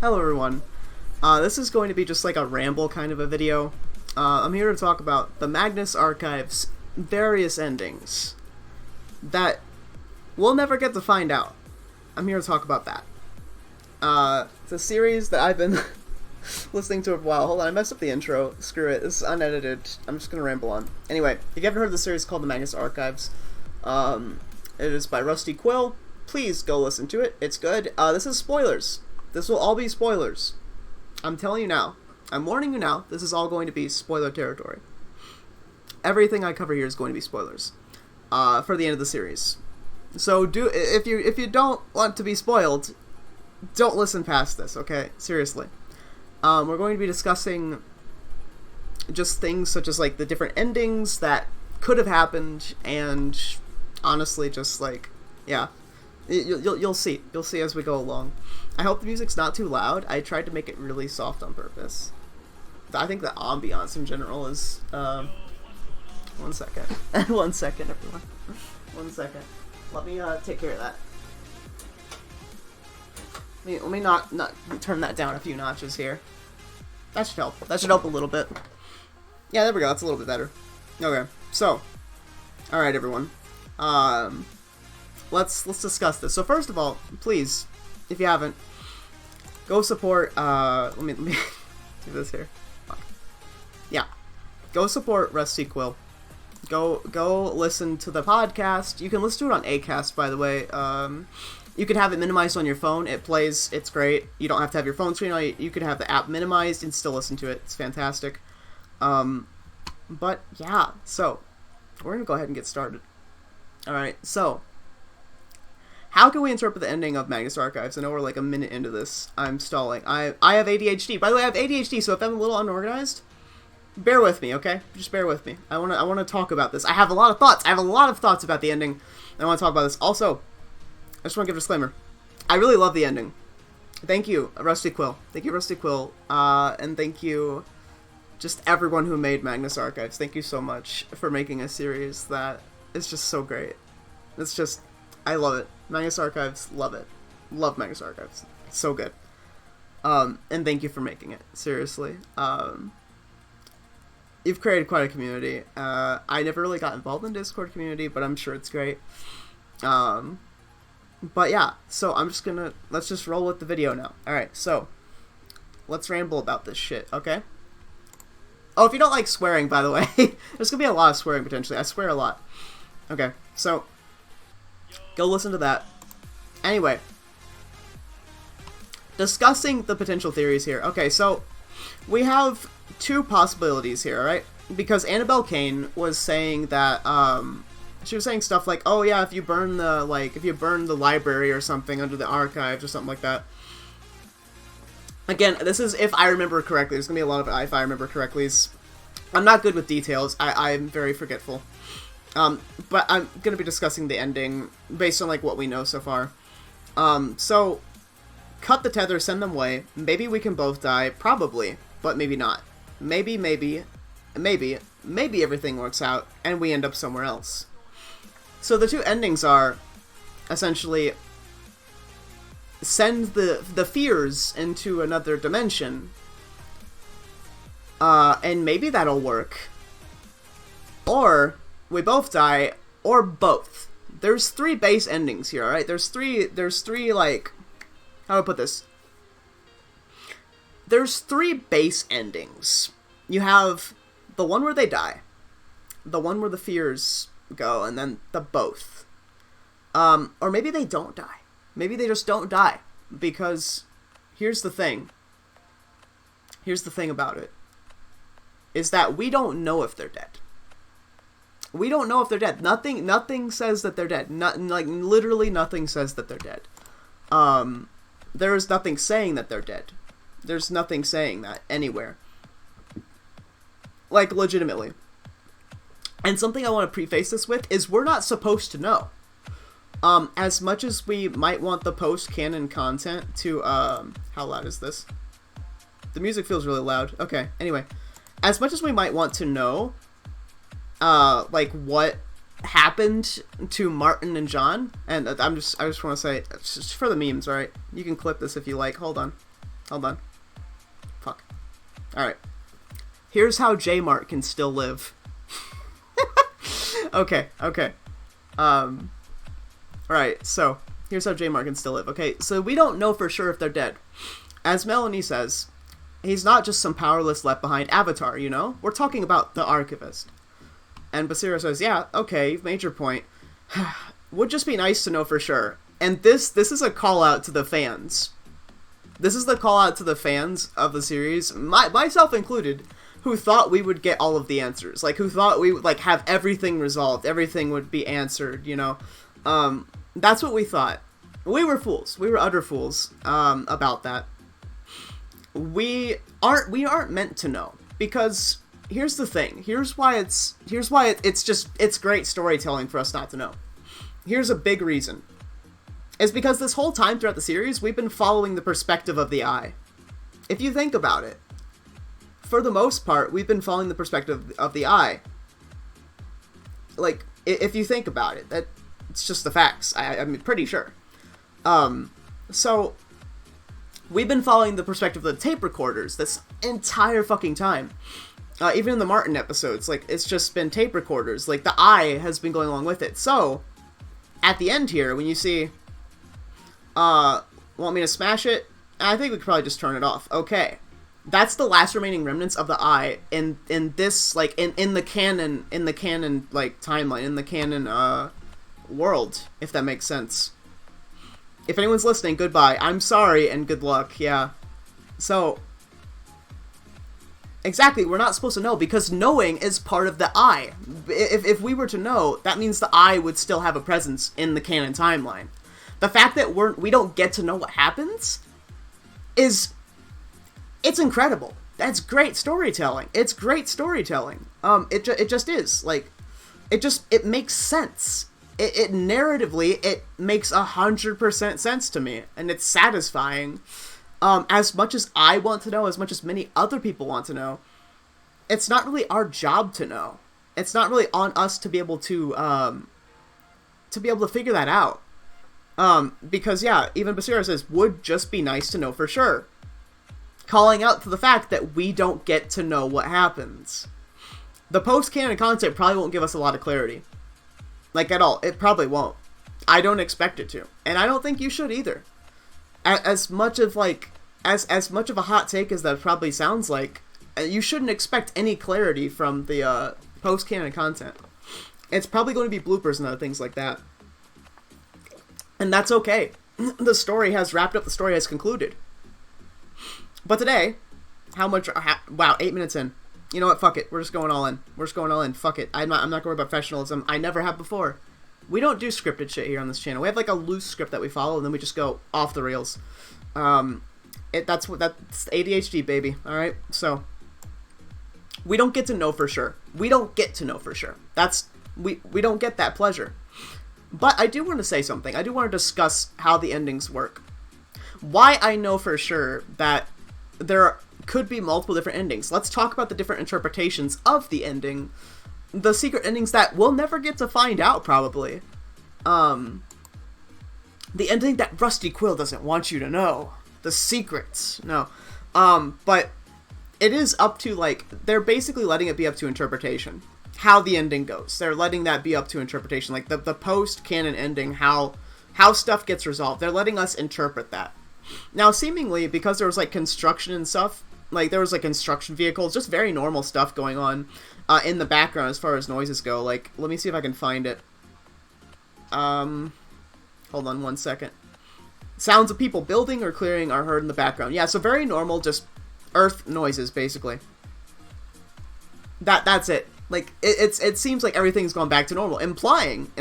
Hello everyone. This is going to be just like a ramble kind of a video. I'm here to talk about the Magnus Archives' various endings that we'll never get to find out. I'm here to talk about that. It's a series that I've been listening to for a while. Hold on, I messed up the intro. Screw it. This is unedited. I'm just gonna ramble on. Anyway, if you haven't heard of the series called the Magnus Archives, it is by Quill. Please go listen to it. It's good. This is spoilers. This will all be spoilers. I'm telling you now. I'm warning you now. This is all going to be spoiler territory. Everything I cover here is going to be spoilers for the end of the series. So if you don't want to be spoiled, don't listen past this. Okay, seriously. We're going to be discussing just things such as like the different endings that could have happened, and honestly, just like you'll see as we go along. I hope the music's not too loud. I tried to make it really soft on purpose. I think the ambiance in general is, 1 second. 1 second, everyone. 1 second. Let me, take care of that. Let me not turn that down a few notches here. That should help. That should help a little bit. Yeah, there we go. That's a little bit better. Okay, so. Alright, everyone. Let's discuss this. So first of all, please, if you haven't, go support, let me do this here. Yeah. Go support Quill. Go listen to the podcast. You can listen to it on Acast, by the way. You can have it minimized on your phone. It plays. It's great. You don't have to have your phone screen on. You can have the app minimized and still listen to it. It's fantastic. But, yeah. So, we're going to go ahead and get started. Alright, so how can we interpret the ending of Magnus Archives? I know we're like a minute into this. I'm stalling. I have ADHD. By the way, I have ADHD, so if I'm a little unorganized, bear with me, okay? Just bear with me. I wanna talk about this. I have a lot of thoughts. I have a lot of thoughts about the ending. I want to talk about this. Also, I just want to give a disclaimer. I really love the ending. Thank you, Quill. Thank you, Quill. And thank you, just everyone who made Magnus Archives. Thank you so much for making a series that is just so great. It's just, I love it. Magnus Archives, love it. Love Magnus Archives. It's so good. And thank you for making it. Seriously. You've created quite a community. I never really got involved in Discord community, but I'm sure it's great. But yeah, so let's just roll with the video now. Alright, so, let's ramble about this shit, okay? Oh, if you don't like swearing, by the way, there's gonna be a lot of swearing potentially. I swear a lot. Okay, so go listen to that. Anyway, discussing the potential theories here. Okay, so we have two possibilities here, alright? Because Annabelle Kane was saying that, she was saying stuff like, oh yeah, if you burn the library or something under the archives or something like that. Again, this is if I remember correctly. There's gonna be a lot of if I remember correctly. I'm not good with details. I'm very forgetful. But I'm gonna be discussing the ending based on like what we know so far. So cut the tether, send them away. Maybe we can both die, probably, but maybe not. Maybe everything works out and we end up somewhere else. So the two endings are essentially send the fears into another dimension, and maybe that'll work, or we both die, or both. There's three base endings here, alright? There's three, like, how do I put this? There's three base endings. You have the one where they die, the one where the fears go, and then the both. Or maybe they don't die. Maybe they just don't die, because here's the thing. Here's the thing about it, is that we don't know if they're dead. We don't know if they're dead. Nothing says that they're dead. Like, literally nothing says that they're dead. There is nothing saying that they're dead. There's nothing saying that anywhere. Like, legitimately. And something I want to preface this with is we're not supposed to know. As much as we might want the post-canon content to, how loud is this? The music feels really loud. Okay, anyway. As much as we might want to know, like, what happened to Martin and Jon, and I just want to say, it's just for the memes, alright? You can clip this if you like. Hold on. Hold on. Fuck. Alright. Here's how J-Mart can still live. Okay. Alright, so, here's how J-Mart can still live. Okay, so we don't know for sure if they're dead. As Melanie says, he's not just some powerless left behind avatar, you know? We're talking about the Archivist. And Basira says, yeah, okay, you've made your point. Would just be nice to know for sure. And this is a call out to the fans. This is the call out to the fans of the series, myself included, who thought we would get all of the answers. Like, who thought we would, like, have everything resolved, everything would be answered, you know? That's what we thought. We were fools. We were utter fools, about that. We aren't meant to know, because here's the thing. Here's why it's great storytelling for us not to know. Here's a big reason. It's because this whole time throughout the series, we've been following the perspective of the Eye. If you think about it, for the most part, we've been following the perspective of the Eye. Like, if you think about it, it's just the facts. I'm pretty sure. So, we've been following the perspective of the tape recorders this entire fucking time. Even in the Martin episodes, like, it's just been tape recorders. Like, the Eye has been going along with it. So, at the end here, when you see, want me to smash it? I think we could probably just turn it off. Okay. That's the last remaining remnants of the Eye in this, like, in the canon, like, timeline, in the canon, world, if that makes sense. If anyone's listening, goodbye. I'm sorry, and good luck, yeah. So, exactly, we're not supposed to know, because knowing is part of the Eye. If we were to know, that means the Eye would still have a presence in the canon timeline. The fact that we don't get to know what happens is... it's incredible. That's great storytelling. It's great storytelling. It just is. Like, it makes sense. It narratively, it makes 100% sense to me, and it's satisfying. As much as I want to know, as much as many other people want to know, it's not really our job to know. It's not really on us to be able to figure that out. Because, yeah, even Basira says, would just be nice to know for sure. Calling out to the fact that we don't get to know what happens. The post-canon content probably won't give us a lot of clarity. Like, at all. It probably won't. I don't expect it to. And I don't think you should either. As much of, like, as much of a hot take as that probably sounds like, you shouldn't expect any clarity from the, post-canon content. It's probably going to be bloopers and other things like that. And that's okay. The story has wrapped up, the story has concluded. But today, wow, 8 minutes in. You know what, fuck it, we're just going all in. Fuck it, I'm not gonna worry about professionalism. I never have before. We don't do scripted shit here on this channel. We have like a loose script that we follow, and then we just go off the rails. That's ADHD, baby, alright? So, we don't get to know for sure. We don't get that pleasure. But I do want to say something. I do want to discuss how the endings work. Why I know for sure that there could be multiple different endings. Let's talk about the different interpretations of the ending. The secret endings that we'll never get to find out, probably. The ending that Rusty Quill doesn't want you to know. The secrets. No. But it is up to, like, they're basically letting it be up to interpretation. How the ending goes. They're letting that be up to interpretation. Like, the post-canon ending, how stuff gets resolved. They're letting us interpret that. Now, seemingly, because there was, like, construction and stuff, like, there was, like, construction vehicles, just very normal stuff going on in the background as far as noises go. Like, let me see if I can find it. Hold on 1 second. Sounds of people building or clearing are heard in the background. Yeah, so very normal, just earth noises, basically. That's it. Like, it seems like everything's gone back to normal, implying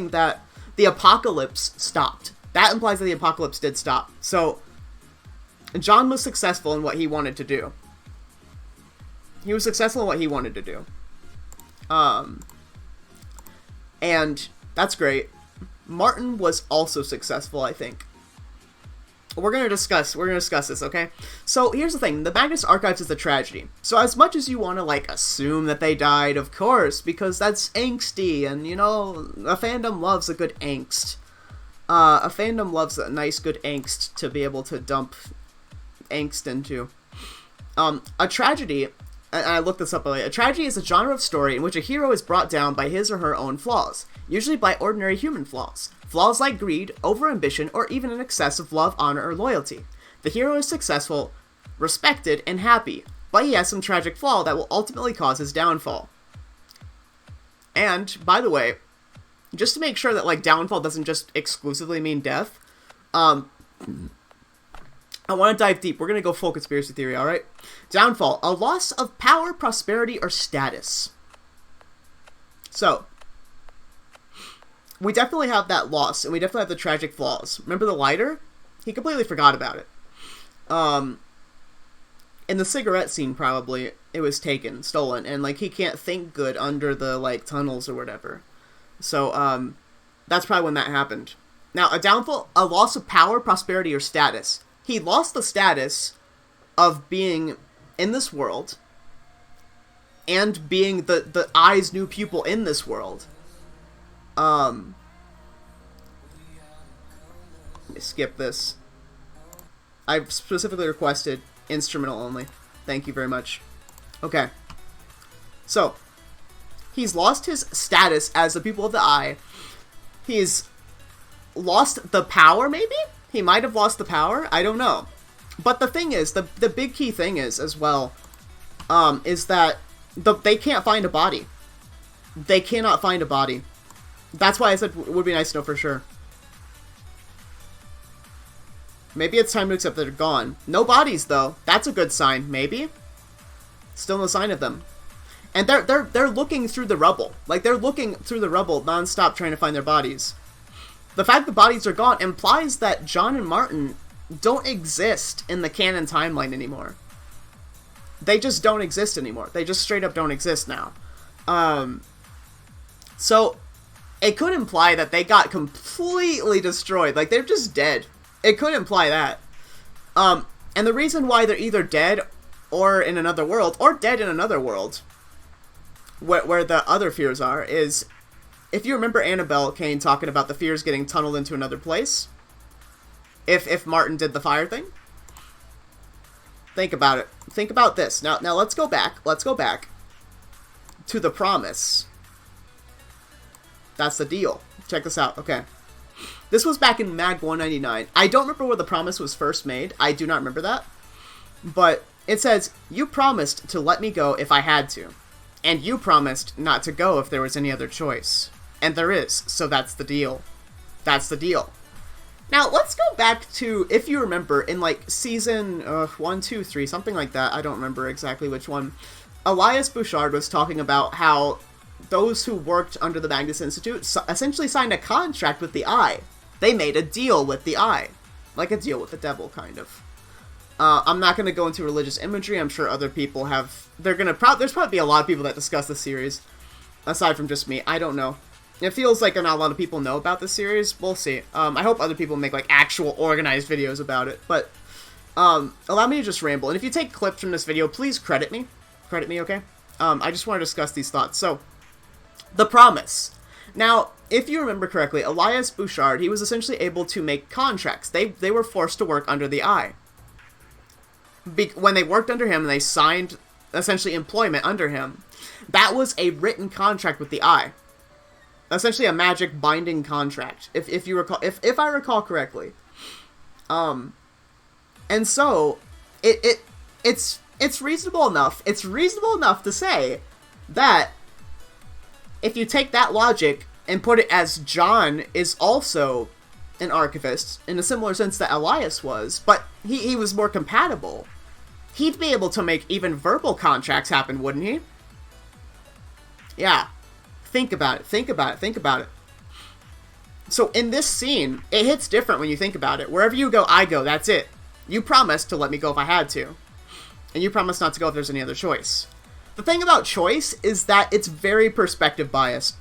that the apocalypse stopped. That implies that the apocalypse did stop. So, Jon was successful in what he wanted to do. And that's great. Martin was also successful, I think. We're gonna discuss this, okay? So, here's the thing. The Magnus Archives is a tragedy. So, as much as you want to, like, assume that they died, of course, because that's angsty, and, you know, a fandom loves a good angst. A fandom loves a nice, good angst to be able to dump angst into. A tragedy, and I looked this up earlier, a tragedy is a genre of story in which a hero is brought down by his or her own flaws, usually by ordinary human flaws. Flaws like greed, overambition, or even an excess of love, honor, or loyalty. The hero is successful, respected, and happy, but he has some tragic flaw that will ultimately cause his downfall. And, by the way, just to make sure that, like, downfall doesn't just exclusively mean death, I want to dive deep. We're going to go full conspiracy theory, alright? Downfall, a loss of power, prosperity, or status. So, we definitely have that loss, and we definitely have the tragic flaws. Remember the lighter? He completely forgot about it. In the cigarette scene, probably, it was taken, stolen, and, like, he can't think good under the, like, tunnels or whatever. So, that's probably when that happened. Now, a downfall, a loss of power, prosperity, or status. He lost the status of being in this world, and being the Eye's new pupil in this world. Let me skip this. I've specifically requested instrumental only. Thank you very much. Okay. So, he's lost his status as the pupil of the Eye. He's lost the power, maybe? He might have lost the power? I don't know. But the thing is, the big key thing is, as well, is that they can't find a body. They cannot find a body. That's why I said it would be nice to know for sure. Maybe it's time to accept that they're gone. No bodies, though. That's a good sign. Maybe. Still no sign of them. And they're looking through the rubble. Like, they're looking through the rubble non-stop trying to find their bodies. The fact the bodies are gone implies that Jon and Martin don't exist in the canon timeline anymore. They just don't exist anymore. They just straight up don't exist now. So, it could imply that they got completely destroyed. Like, they're just dead. It could imply that. And the reason why they're either dead or in another world, or dead in another world, where the other fears are, is, if you remember Annabelle Kane talking about the fears getting tunneled into another place, if Martin did the fire thing, think about it. Think about this. Now let's go back. Let's go back to the promise. That's the deal. Check this out. Okay. This was back in Mag 199. I don't remember where the promise was first made. I do not remember that. But it says, you promised to let me go if I had to. And you promised not to go if there was any other choice. And there is. So that's the deal. That's the deal. Now, let's go back to, if you remember, in like season 1, 2, 3, something like that. I don't remember exactly which one. Elias Bouchard was talking about how those who worked under the Magnus Institute essentially signed a contract with the Eye. They made a deal with the Eye. Like a deal with the devil, kind of. I'm not going to go into religious imagery. I'm sure other people have... There's probably a lot of people that discuss the series. Aside from just me. I don't know. It feels like not a lot of people know about this series. We'll see. I hope other people make like actual organized videos about it. But allow me to just ramble. And if you take clips from this video, please credit me. Credit me, okay? I just want to discuss these thoughts. So, the promise. Now, if you remember correctly, Elias Bouchard, he was essentially able to make contracts. They were forced to work under the Eye. When they worked under him, they signed, essentially, employment under him. That was a written contract with the Eye. Essentially a magic binding contract, if you recall, if I recall correctly. And so, it's reasonable enough, to say that if you take that logic and put it as Jon is also an archivist, in a similar sense that Elias was, but he was more compatible, he'd be able to make even verbal contracts happen, wouldn't he? Yeah. Think about it, think about it, think about it. So in this scene, it hits different when you think about it. Wherever you go, I go, that's it. You promised to let me go if I had to. And you promised not to go if there's any other choice. The thing about choice is that it's very perspective biased.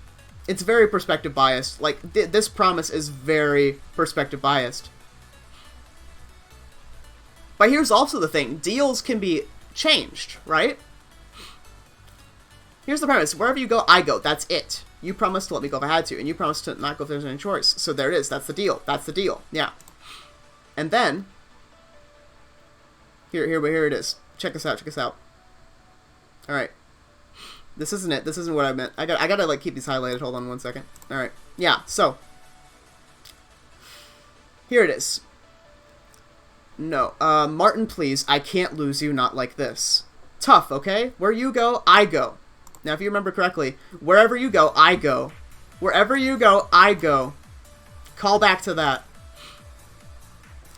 It's very perspective biased. Like, this promise is very perspective biased. But here's also the thing. Deals can be changed, right? Here's the premise. Wherever you go, I go. That's it. You promised to let me go if I had to. And you promised to not go if there's any choice. So there it is. That's the deal. That's the deal. Yeah. And then, Here it is. Check this out. Alright. This isn't it. This isn't what I meant. I gotta, like, keep these highlighted. Hold on one second. Alright. Yeah, so. Here it is. No. Martin, please. I can't lose you, not like this. Tough, okay? Where you go, I go. Now, if you remember correctly, wherever you go, I go. Wherever you go, I go. Call back to that.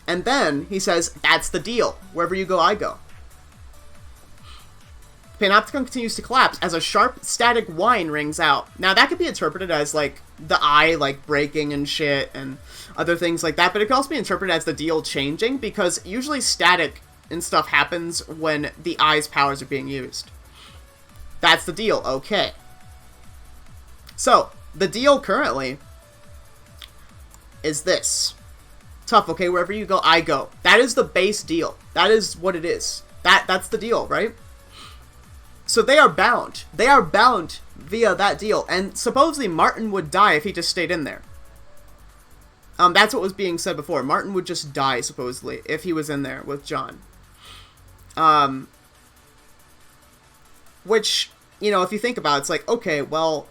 And then, he says, that's the deal. Wherever you go, I go. Panopticon continues to collapse as a sharp, static whine rings out. Now, that could be interpreted as, like, the eye, like, breaking and shit, and other things like that, but it could also be interpreted as the deal changing, because usually static and stuff happens when the eye's powers are being used. That's the deal, okay. So, the deal currently is this. Tough, okay, wherever you go, I go. That is the base deal. That is what it is. That's the deal, right? So they are bound. They are bound via that deal. And supposedly Martin would die if he just stayed in there. That's what was being said before. Martin would just die, supposedly, if he was in there with Jon. Which, you know, if you think about it, it's like, okay, well,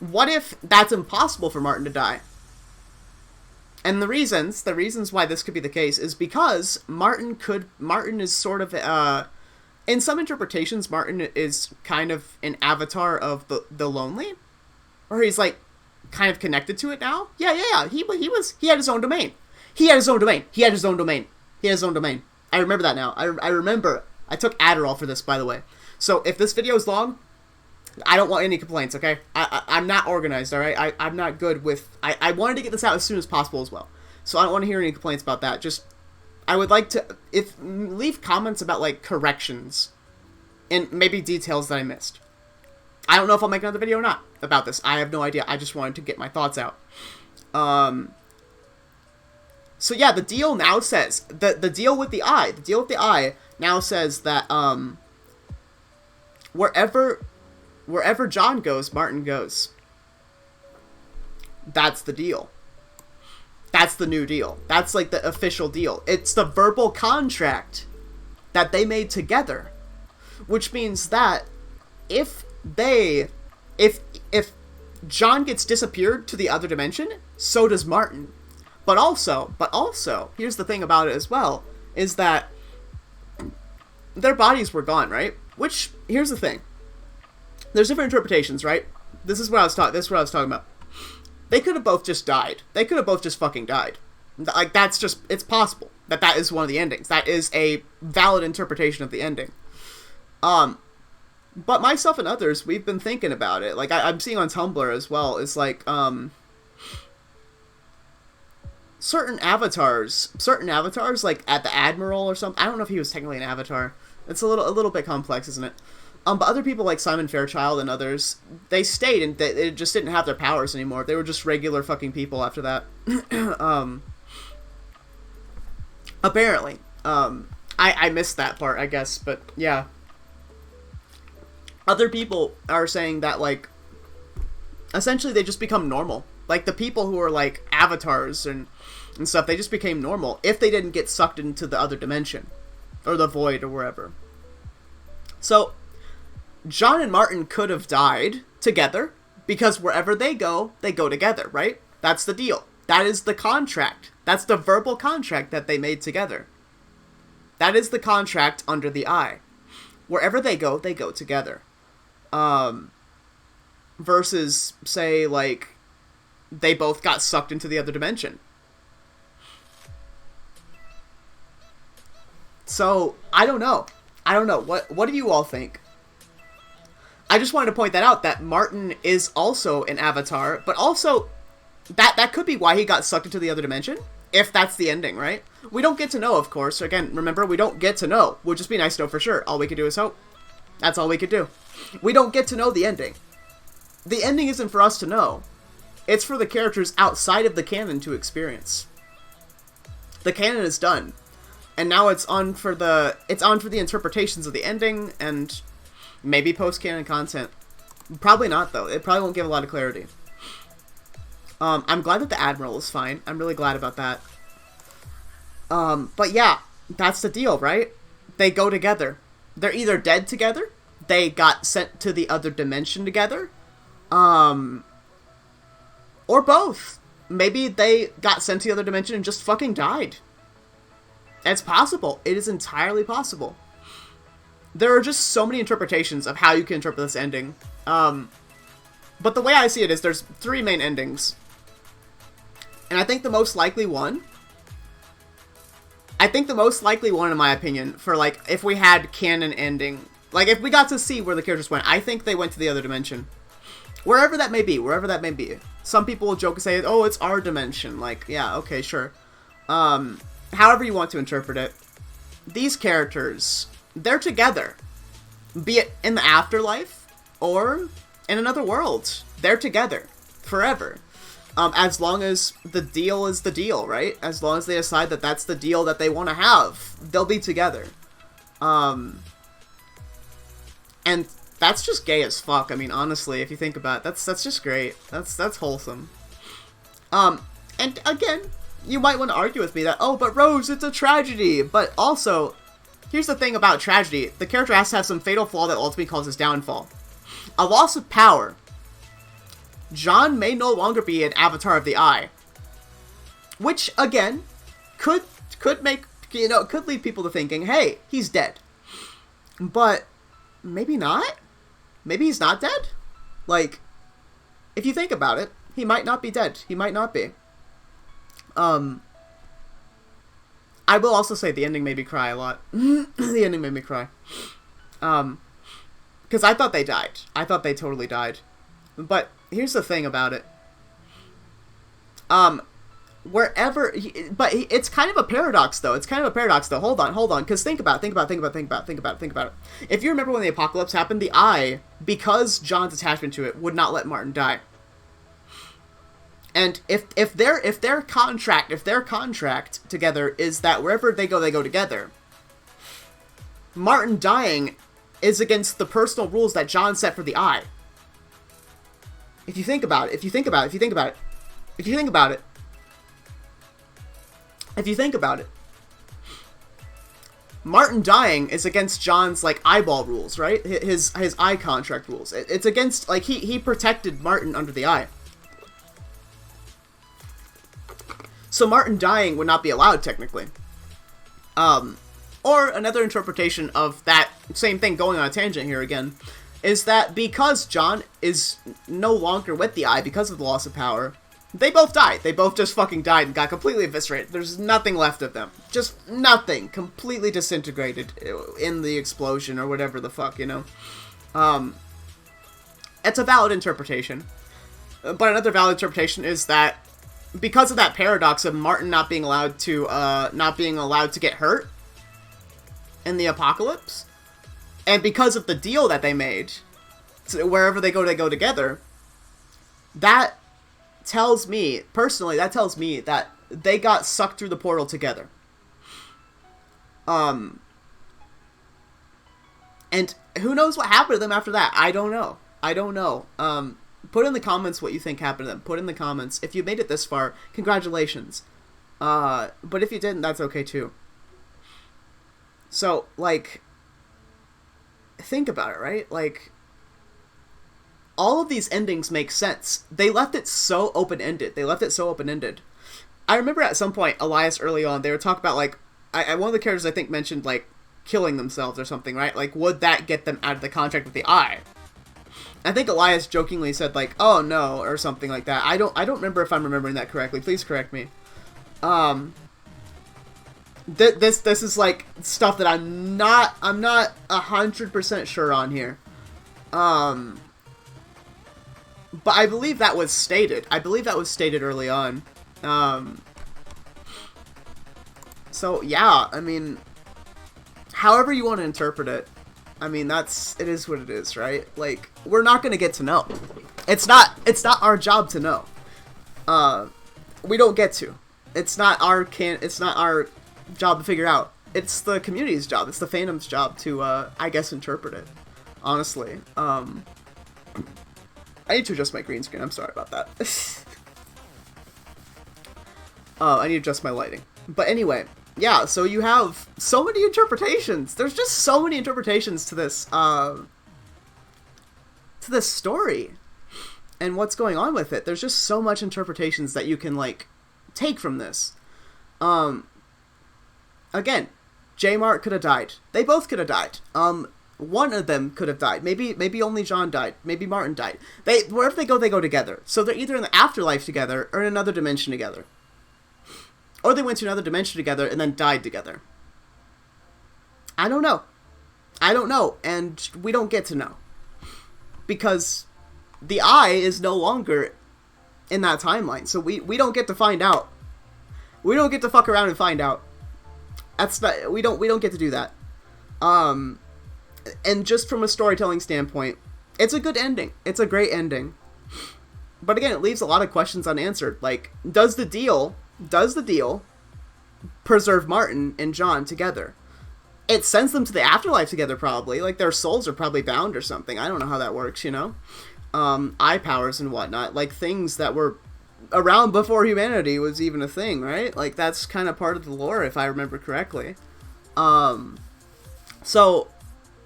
what if that's impossible for Martin to die? And the reasons why this could be the case is because Martin is sort of, in some interpretations, Martin is kind of an avatar of the lonely, or he's like kind of connected to it now. Yeah. He had his own domain. He had his own domain. I remember that now. I remember. I took Adderall for this, by the way. So if this video is long, I don't want any complaints. Okay, I'm not organized. All right, I'm not good with. I wanted to get this out as soon as possible as well. So I don't want to hear any complaints about that. Just I would like to leave comments about, like, corrections and maybe details that I missed. I don't know if I'll make another video or not about this. I have no idea. I just wanted to get my thoughts out. So yeah, the deal now says the deal with the eye now says that wherever Jon goes, Martin goes. That's the deal. That's the new deal. That's, like, the official deal. It's the verbal contract that they made together. Which means that if Jon gets disappeared to the other dimension, so does Martin. But also, here's the thing about it as well, is that their bodies were gone, right? Which, here's the thing. There's different interpretations, right? This is what I was talking about. They could have both just died. They could have both just fucking died. Like, that's just, it's possible that is one of the endings. That is a valid interpretation of the ending. But myself and others, we've been thinking about it. Like, I'm seeing on Tumblr as well, it's like, certain avatars, like at the Admiral or something. I don't know if he was technically an avatar. It's a little bit complex, isn't it? But other people like Simon Fairchild and others, they stayed and they just didn't have their powers anymore. They were just regular fucking people after that. Apparently. I missed that part, I guess, but yeah. Other people are saying that, like, essentially they just become normal. Like, the people who are, like, avatars and stuff, they just became normal if they didn't get sucked into the other dimension. Or the void or wherever. So, Jon and Martin could have died together, because wherever they go together, right? That's the deal. That is the contract. That's the verbal contract that they made together. That is the contract under the eye. Wherever they go together. Versus, say, like, they both got sucked into the other dimension. So, I don't know. What do you all think? I just wanted to point that out, that Martin is also an avatar, but also, that could be why he got sucked into the other dimension, if that's the ending, right? We don't get to know, of course. Again, remember, we don't get to know. Would just be nice to know for sure. All we could do is hope. That's all we could do. We don't get to know the ending. The ending isn't for us to know. It's for the characters outside of the canon to experience. The canon is done. And now it's on for the interpretations of the ending, and maybe post-canon content. Probably not, though. It probably won't give a lot of clarity. I'm glad that the Admiral is fine. I'm really glad about that. But yeah, that's the deal, right? they go together. They're either dead together, they got sent to the other dimension together, or both. Maybe they got sent to the other dimension and just fucking died. It's possible. It is entirely possible. There are just so many interpretations of how you can interpret this ending. But the way I see it is there's 3 main endings. And I think the most likely one, in my opinion, for, like, if we had canon ending, like, if we got to see where the characters went, I think they went to the other dimension. Wherever that may be. Some people will joke and say, oh, it's our dimension. Like, yeah, okay, sure. However you want to interpret it. These characters, they're together. Be it in the afterlife, or in another world. They're together. Forever. As long as the deal is the deal, right? As long as they decide that that's the deal that they want to have, they'll be together. And that's just gay as fuck. I mean, honestly, if you think about it, that's just great. That's wholesome. And again, you might want to argue with me that, oh, but Rose, it's a tragedy. But also, here's the thing about tragedy. The character has to have some fatal flaw that ultimately causes downfall. A loss of power. Jon may no longer be an avatar of the eye. Which, again, could make, could lead people to thinking, hey, he's dead. But maybe not? Maybe he's not dead? Like, if you think about it, he might not be dead. He might not be. I will also say the ending made me cry a lot. The ending made me cry. Because I thought they died. I thought they totally died. But here's the thing about it. It's kind of a paradox, though. Hold on. Because think about it. If you remember when the apocalypse happened, the Eye, because Jon's attachment to it, would not let Martin die. And if their contract together is that wherever they go together, Martin dying is against the personal rules that Jon set for the Eye. If you think about it, Martin dying is against Jon's, like, eyeball rules, right? His eye contract rules. It's against, like, he protected Martin under the Eye. So Martin dying would not be allowed, technically. Or another interpretation of that same thing, going on a tangent here again, is that because Jon is no longer with the Eye because of the loss of power, they both died. They both just fucking died and got completely eviscerated. There's nothing left of them. Just nothing. Completely disintegrated in the explosion or whatever the fuck, It's a valid interpretation. But another valid interpretation is that because of that paradox of Martin not being allowed to get hurt in the apocalypse, and because of the deal that they made, so wherever they go together, that tells me, personally, that they got sucked through the portal together. And who knows what happened to them after that? I don't know. Put in the comments what you think happened to them. Put in the comments. If you made it this far, congratulations. But if you didn't, that's okay too. So, like, think about it, right? Like, all of these endings make sense. They left it so open-ended. I remember at some point, Elias early on, they were talking about, like, one of the characters I think mentioned, like, killing themselves or something, right? Like, would that get them out of the contract with the Eye? I think Elias jokingly said, like, oh no, or something like that. I don't remember if I'm remembering that correctly. Please correct me. This is, like, stuff that I'm not 100% sure on here. But I believe that was stated. Early on. So, yeah, I mean, however you want to interpret it, I mean, it is what it is, right? Like, we're not gonna get to know. It's not our job to know. We don't get to. It's not our job to figure out. It's the community's job. It's the fandom's job to, I guess, interpret it. Honestly. I need to adjust my green screen. I'm sorry about that. I need to adjust my lighting. But anyway, yeah, so you have so many interpretations. There's just so many interpretations to this story and what's going on with it. There's just so much interpretations that you can, like, take from this. Again, J. Mart could have died. They both could have died. One of them could have died. Maybe only Jon died. Maybe Martin died. Wherever they go together. So they're either in the afterlife together or in another dimension together. Or they went to another dimension together and then died together. I don't know. And we don't get to know. Because the Eye is no longer in that timeline. So we don't get to find out. We don't get to fuck around and find out. We don't get to do that. And just from a storytelling standpoint, it's a good ending. It's a great ending. But again, it leaves a lot of questions unanswered. Like, does the deal preserve Martin and Jon together? It sends them to the afterlife together, probably. Like, their souls are probably bound or something. I don't know how that works, you know? Eye powers and whatnot. Like, things that were around before humanity was even a thing, right? Like, that's kind of part of the lore, if I remember correctly. So,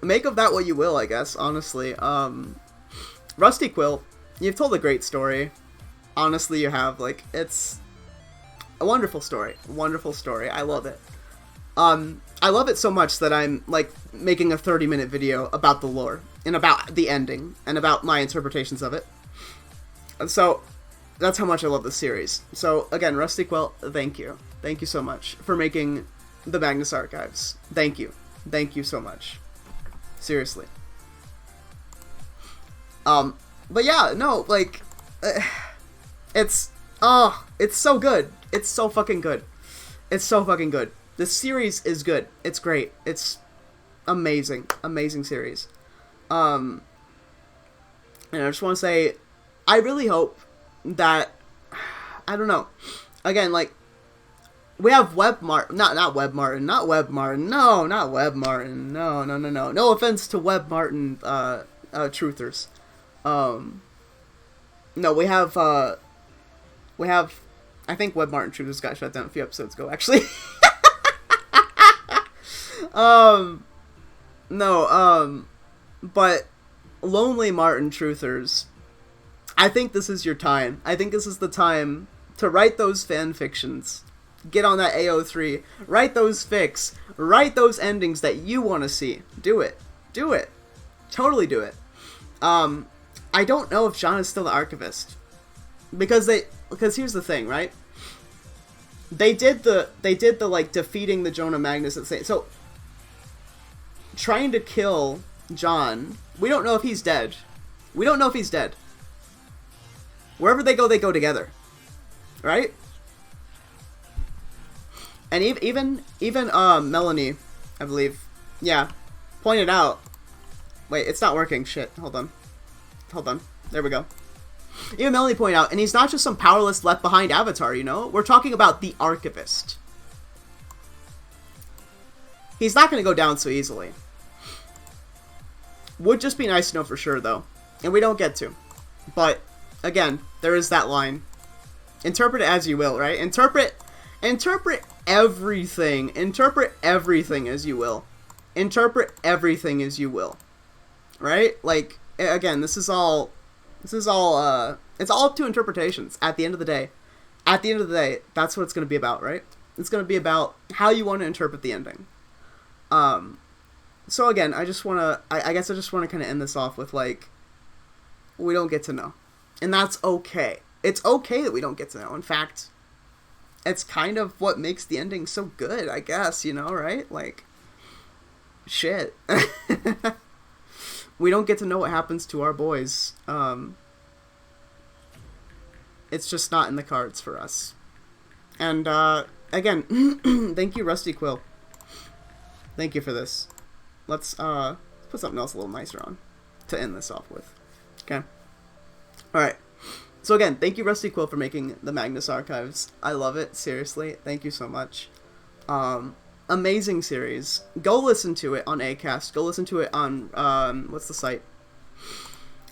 make of that what you will, I guess, honestly. Rusty Quill, you've told a great story. Honestly, you have. Like, it's a wonderful story. Wonderful story. I love it. I love it so much that I'm, like, making a 30-minute video about the lore, and about the ending, and about my interpretations of it. And so, that's how much I love this series. So, again, Rusty Quill, thank you. Thank you so much for making the Magnus Archives. Thank you. Thank you so much. Seriously. But yeah, no, like, it's so good. It's so fucking good. It's so fucking good. This series is good. It's great. It's amazing. Amazing series. And I just want to say, I really hope that, I don't know, again, like, we have not Web Martin, no, offense to Web Martin, truthers, no, we have, I think Web Martin truthers got shut down a few episodes ago, actually. But Lonely Martin truthers, I think this is your time. I think this is the time to write those fan fictions. Get on that AO3. Write those fics. Write those endings that you want to see. Do it. Do it. Totally do it. I don't know if Jon is still the archivist. Because here's the thing, right? They did the like defeating the Jon and Magnus at the same. So trying to kill Jon, we don't know if he's dead. We don't know if he's dead. Wherever they go together. Right? And even Melanie, I believe, yeah, pointed out. Wait, it's not working. Shit. Hold on. There we go. Even Melanie pointed out, and he's not just some powerless left behind avatar, you know? We're talking about the archivist. He's not going to go down so easily. Would just be nice to know for sure, though. And we don't get to. But, again, there is that line. Interpret it as you will, right? Interpret everything. Interpret everything as you will. Interpret everything as you will. Right? Like, again, it's all up to interpretations at the end of the day. At the end of the day, that's what it's going to be about, right? It's going to be about how you want to interpret the ending. So again, I guess I just want to kind of end this off with, like, we don't get to know. And that's okay. It's okay that we don't get to know. In fact, it's kind of what makes the ending so good, I guess, you know, right? Like, shit. We don't get to know what happens to our boys. It's just not in the cards for us. And, again, thank you, Rusty Quill. Thank you for this. Let's put something else a little nicer on to end this off with. Okay? Alright. So again, thank you, Rusty Quill, for making the Magnus Archives. I love it, seriously. Thank you so much. Amazing series. Go listen to it on Acast. Go listen to it on, what's the site?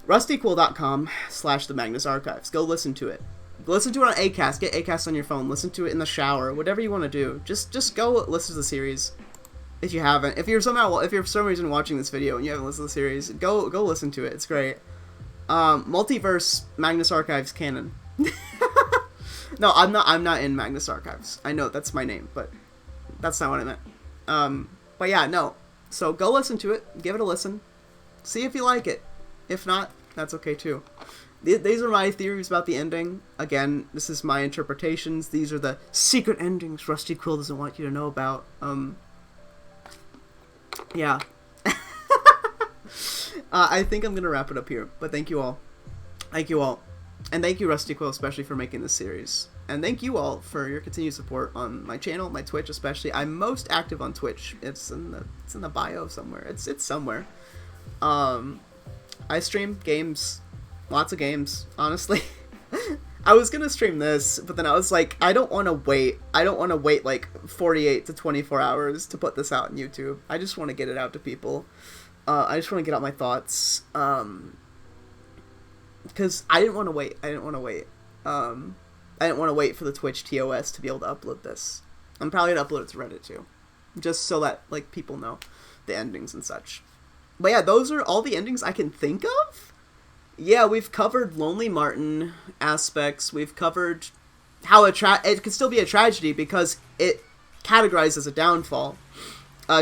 rustyquill.com/the Magnus Archives. Go listen to it. Listen to it on Acast. Get Acast on your phone. Listen to it in the shower. Whatever you want to do. Just go listen to the series. If you haven't. If you're for some reason watching this video and you haven't listened to the series, go listen to it. It's great. Multiverse Magnus Archives canon. No, I'm not in Magnus Archives. I know that's my name, but that's not what I meant. But yeah, no. So go listen to it. Give it a listen. See if you like it. If not, that's okay too. These are my theories about the ending. Again, this is my interpretations. These are the secret endings Rusty Quill doesn't want you to know about. Yeah. I think I'm gonna wrap it up here. But thank you all. Thank you all. And thank you, Rusty Quill, especially for making this series. And thank you all for your continued support on my channel, my Twitch especially. I'm most active on Twitch. It's in the bio somewhere. It's somewhere. I stream games. Lots of games, honestly. I was gonna stream this, but then I was like, I don't want to wait. I don't want to wait like 48 to 24 hours to put this out on YouTube. I just want to get it out to people. I just want to get out my thoughts. Because I didn't want to wait. I didn't want to wait for the Twitch TOS to be able to upload this. I'm probably gonna upload it to Reddit too, just so that like people know the endings and such. But yeah, those are all the endings I can think of. Yeah, we've covered Lonely Martin aspects. We've covered how it could still be a tragedy because it categorized as a downfall.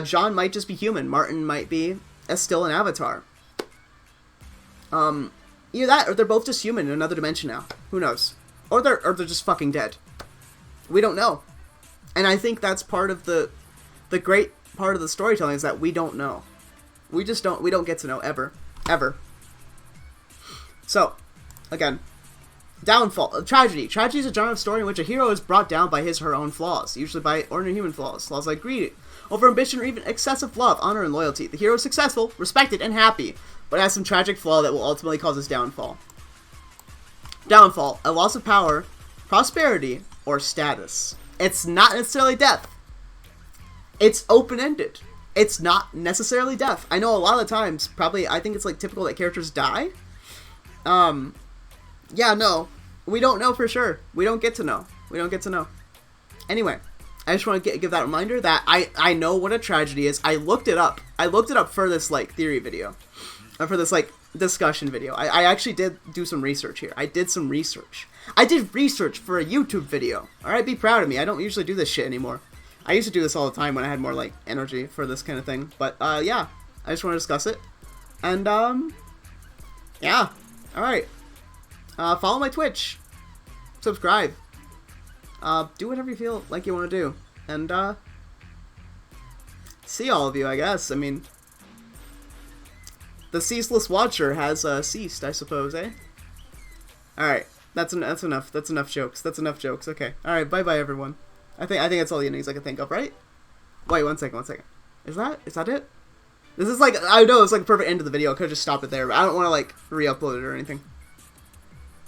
Jon might just be human. Martin might be still an avatar. Either that, or they're both just human in another dimension now. Who knows? Or they're just fucking dead. We don't know. And I think that's part of the great part of the storytelling is that we don't know. We don't get to know ever. So, again, downfall, tragedy. Tragedy is a genre of story in which a hero is brought down by his or her own flaws, usually by ordinary human flaws. Flaws like greed, over ambition, or even excessive love, honor, and loyalty. The hero is successful, respected, and happy, but has some tragic flaw that will ultimately cause his downfall. Downfall, a loss of power, prosperity, or status. It's not necessarily death. It's open-ended. It's not necessarily death. I know a lot of the times, probably, I think it's like typical that characters die. Yeah, no. We don't know for sure. We don't get to know. We don't get to know. Anyway, I just want to give that reminder that I know what a tragedy is. I looked it up. I looked it up for this, like, theory video. For this, like, discussion video. I actually did do some research here. I did some research. I did research for a YouTube video. Alright, be proud of me. I don't usually do this shit anymore. I used to do this all the time when I had more, like, energy for this kind of thing. But, yeah. I just want to discuss it. And, yeah. Alright. Follow my Twitch. Subscribe. Do whatever you feel like you want to do. And, see all of you, I guess. I mean, the ceaseless watcher has, ceased, I suppose, eh? Alright. That's enough. That's enough jokes. That's enough jokes. Okay. Alright, bye-bye, everyone. I think that's all the endings I can think of, right? Wait, one second. Is that it? This is like, I know it's like a perfect end of the video. I could have just stopped it there, but I don't want to like re-upload it or anything.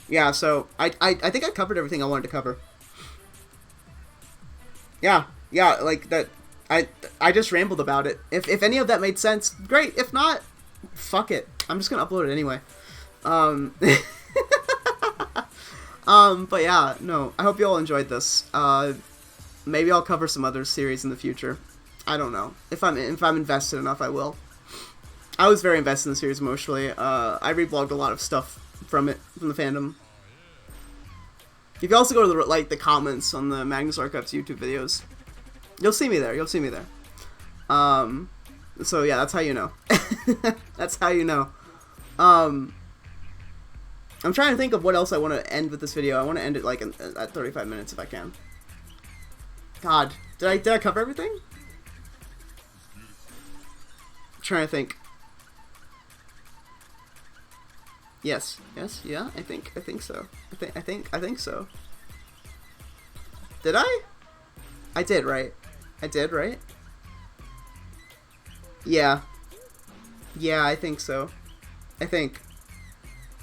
Yeah, so I think I covered everything I wanted to cover. Yeah, like that. I just rambled about it. If any of that made sense, great. If not, fuck it. I'm just gonna upload it anyway. But yeah, no. I hope you all enjoyed this. Maybe I'll cover some other series in the future. I don't know. If I'm invested enough, I will. I was very invested in the series emotionally. I reblogged a lot of stuff from the fandom. You can also go to the comments on the Magnus Archives YouTube videos. You'll see me there. So yeah, that's how you know. That's how you know. I'm trying to think of what else I want to end with this video. I want to end it like at 35 minutes if I can. God, did I cover everything? I'm trying to think. Yes, yeah, I think so. I think so. Did I? I did, right? Yeah. Yeah, I think so. I think.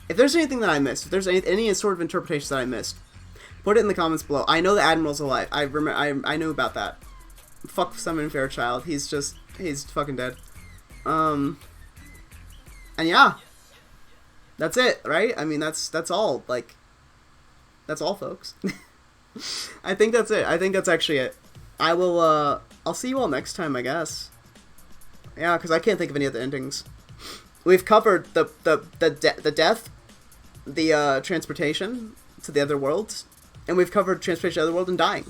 If there's anything that I missed, if there's any sort of interpretations that I missed, put it in the comments below. I know the Admiral's alive. I knew about that. Fuck Summon Fairchild. He's fucking dead. And yeah. That's it, right? I mean, that's all. Like, That's all, folks. I think that's it. I think that's actually it. I will, I'll see you all next time, I guess. Yeah, because I can't think of any other endings. We've covered the death, the transportation to the other worlds, and we've covered transportation to the other world and dying.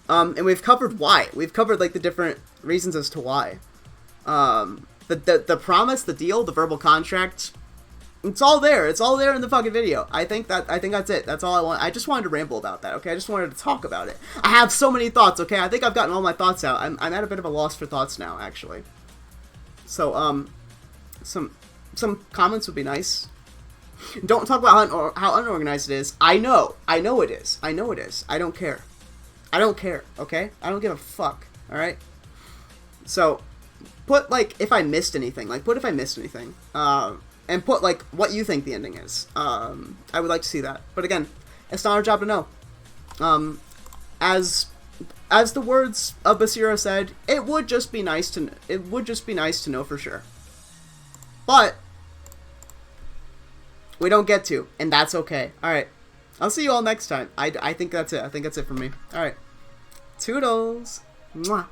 And we've covered why. We've covered, like, the different reasons as to why. The promise, the deal, the verbal contract, it's all there. It's all there in the fucking video. I think that's it. That's all I want. I just wanted to ramble about that, okay? I just wanted to talk about it. I have so many thoughts, okay? I think I've gotten all my thoughts out. I'm at a bit of a loss for thoughts now, actually. So, some comments would be nice. Don't talk about how unorganized it is. I know it is. I know it is. I don't care. I don't care, okay? I don't give a fuck, alright? So, put, like, if I missed anything. Like, put if I missed anything. And put, like, what you think the ending is. I would like to see that. But again, it's not our job to know. As the words of Basira said, it would just be nice to know for sure. But we don't get to, and that's okay. Alright. I'll see you all next time. I think that's it. I think that's it for me. Alright. Toodles. Mwah.